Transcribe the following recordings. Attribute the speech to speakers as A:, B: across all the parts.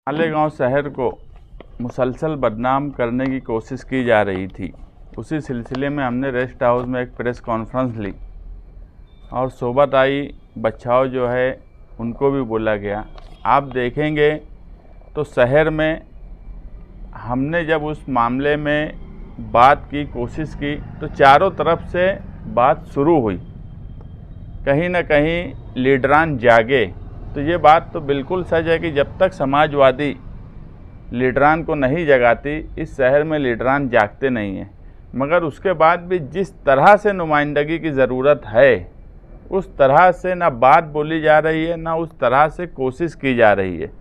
A: मालेगांव शहर को मुसलसल बदनाम करने की कोशिश की जा रही थी। उसी सिलसिले में हमने रेस्ट हाउस में एक प्रेस कॉन्फ्रेंस ली और सोबत आई बच्चाओं जो है उनको भी बोला गया। आप देखेंगे तो शहर में हमने जब उस मामले में बात की कोशिश की तो चारों तरफ से बात शुरू हुई, कहीं ना कहीं लीडरान जागे। तो ये बात तो बिल्कुल सच है कि जब तक समाजवादी लीडरान को नहीं जगाती, इस शहर में लीडरान जागते नहीं हैं। मगर उसके बाद भी जिस तरह से नुमाइंदगी की ज़रूरत है उस तरह से ना बात बोली जा रही है, ना उस तरह से कोशिश की जा रही है।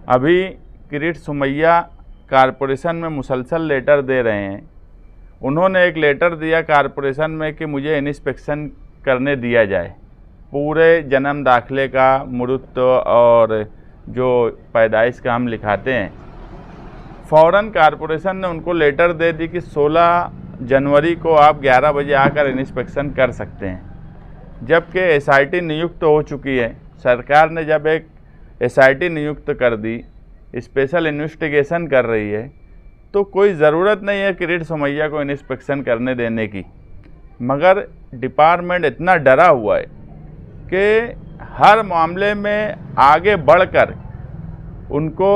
A: अभी किरीट सोमैया कारपोरेशन में मुसलसल लेटर दे रहे हैं। उन्होंने एक लेटर दिया कारपोरेशन में कि मुझे इंस्पेक्शन करने दिया जाए, पूरे जन्म दाखिले का, मुरुत्व और जो पैदाइश का हम लिखाते हैं। फ़ौरन कारपोरेशन ने उनको लेटर दे दी कि 16 जनवरी को आप 11 बजे आकर इंस्पेक्शन कर सकते हैं। जबकि एसआईटी नियुक्त हो चुकी है। सरकार ने जब एक एसआईटी नियुक्त कर दी, स्पेशल इन्वेस्टिगेशन कर रही है, तो कोई ज़रूरत नहीं है किरीट सोमैया को इंस्पेक्शन करने देने की। मगर डिपार्टमेंट इतना डरा हुआ है कि हर मामले में आगे बढ़कर उनको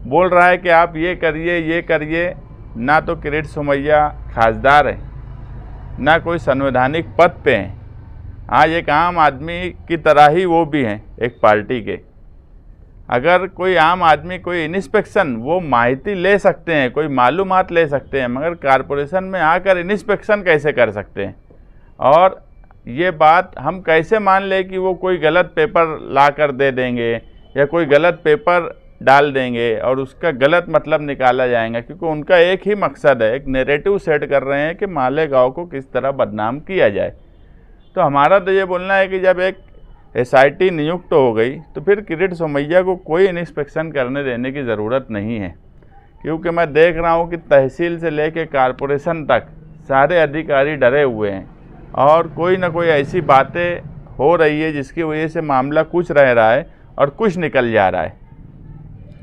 A: बोल रहा है कि आप ये करिए। ना तो किरीट सोमैया खासदार है, ना कोई संवैधानिक पद पे हैं। आज एक आम आदमी की तरह ही वो भी हैं, एक पार्टी के। अगर कोई आम आदमी कोई इंस्पेक्शन, वो माहिती ले सकते हैं, कोई मालूमात ले सकते हैं, मगर कारपोरेशन में आकर इंस्पेक्शन कैसे कर सकते हैं? और ये बात हम कैसे मान लें कि वो कोई गलत पेपर ला कर दे देंगे या कोई गलत पेपर डाल देंगे और उसका गलत मतलब निकाला जाएगा? क्योंकि उनका एक ही मकसद है, एक नैरेटिव सेट कर रहे हैं कि मालेगांव को किस तरह बदनाम किया जाए। तो हमारा तो ये बोलना है कि जब एक एसआईटी नियुक्त हो गई तो फिर किरीट सोमैया को कोई इंस्पेक्शन करने देने की ज़रूरत नहीं है। क्योंकि मैं देख रहा हूँ कि तहसील से लेकर कारपोरेशन तक सारे अधिकारी डरे हुए हैं और कोई ना कोई ऐसी बातें हो रही है जिसकी वजह से मामला कुछ रह रहा है और कुछ निकल जा रहा है।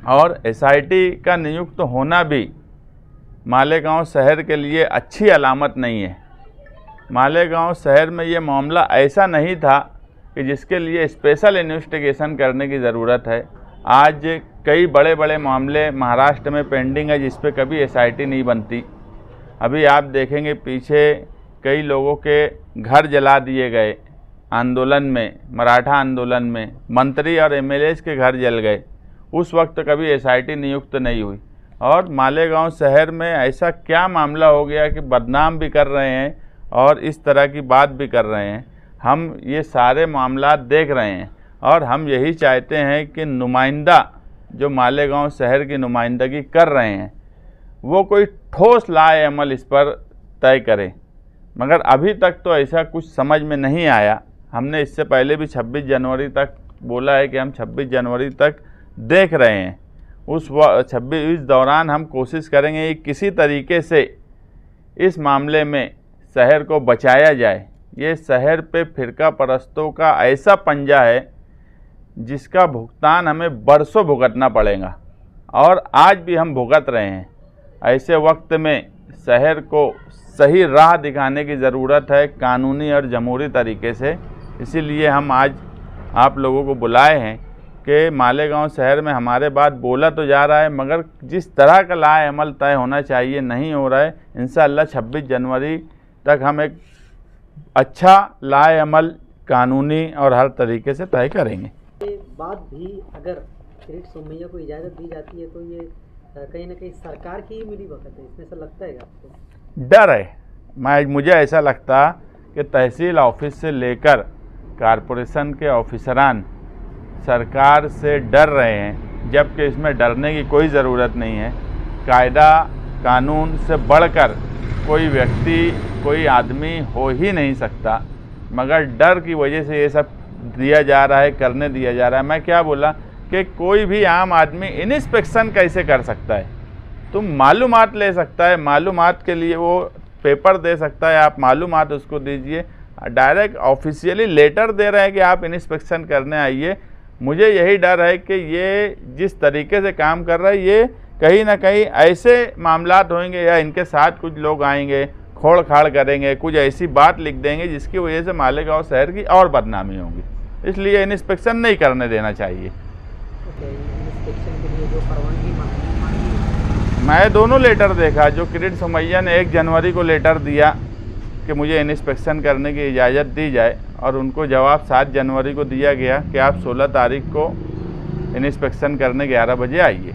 A: और एसआईटी का नियुक्त होना भी मालेगांव शहर के लिए अच्छी अलामत नहीं है। मालेगांव शहर में ये मामला ऐसा नहीं था कि जिसके लिए स्पेशल इन्वेस्टिगेशन करने की ज़रूरत है। आज कई बड़े बड़े मामले महाराष्ट्र में पेंडिंग है जिस पे कभी एसआईटी नहीं बनती। अभी आप देखेंगे पीछे कई लोगों के घर जला दिए गए आंदोलन में, मराठा आंदोलन में मंत्री और एमएलएज के घर जल गए। उस वक्त कभी एसआईटी नियुक्त नहीं हुई। और मालेगांव शहर में ऐसा क्या मामला हो गया कि बदनाम भी कर रहे हैं और इस तरह की बात भी कर रहे हैं? हम ये सारे मामला देख रहे हैं और हम यही चाहते हैं कि नुमाइंदा जो मालेगांव शहर की नुमाइंदगी कर रहे हैं वो कोई ठोस लाए अमल इस पर तय करें। मगर अभी तक तो ऐसा कुछ समझ में नहीं आया। हमने इससे पहले भी 26 जनवरी तक बोला है कि हम 26 जनवरी तक देख रहे हैं। इस दौरान हम कोशिश करेंगे कि किसी तरीके से इस मामले में शहर को बचाया जाए। ये शहर पे फिरका परस्तों का ऐसा पंजा है जिसका भुगतान हमें बरसों भुगतना पड़ेगा और आज भी हम भुगत रहे हैं। ऐसे वक्त में शहर को सही राह दिखाने की ज़रूरत है, कानूनी और जमहूरी तरीके से। इसीलिए हम आज आप लोगों को बुलाए हैं कि मालेगांव शहर में हमारे बात बोला तो जा रहा है मगर जिस तरह का लाए अमल तय होना चाहिए नहीं हो रहा है। इंशाअल्लाह 26 जनवरी तक हम एक अच्छा लाए अमल कानूनी और हर तरीके से तय करेंगे।
B: ये बात भी अगर किरीट सोमैया को इजाज़त दी जाती है तो ये कहीं ना कहीं सरकार की ही मिलीभगत है, इसमें ऐसा लगता है आपको?
A: डर है। मुझे ऐसा लगता कि तहसील ऑफिस से लेकर कारपोरेशन के ऑफिसरान सरकार से डर रहे हैं, जबकि इसमें डरने की कोई ज़रूरत नहीं है। कायदा कानून से बढ़कर कोई व्यक्ति, कोई आदमी हो ही नहीं सकता, मगर डर की वजह से ये सब दिया जा रहा है, करने दिया जा रहा है। मैं क्या बोला कि कोई भी आम आदमी इंस्पेक्शन कैसे कर सकता है? तुम मालूमात ले सकता है, मालूमात के लिए वो पेपर दे सकता है, आप मालूमात उसको दीजिए। डायरेक्ट ऑफिशियली लेटर दे रहे हैं कि आप इंस्पेक्शन करने आइए मुझे यही डर है कि ये जिस तरीके से काम कर रहा है, ये कहीं ना कहीं ऐसे मामलात होंगे या इनके साथ कुछ लोग आएंगे, खोड़ खाड़ करेंगे, कुछ ऐसी बात लिख देंगे जिसकी वजह से मालेगांव शहर की और बदनामी होगी। इसलिए इंस्पेक्शन नहीं करने देना चाहिए।
B: इंस्पेक्शन के लिए जो परवानगी मांगी,
A: मैं दोनों लेटर देखा। जो किरीट सोमैया ने 1 जनवरी को लेटर दिया कि मुझे इंस्पेक्शन करने की इजाज़त दी जाए, और उनको जवाब 7 जनवरी को दिया गया कि आप 16 तारीख को इंस्पेक्शन करने 11 बजे आइए।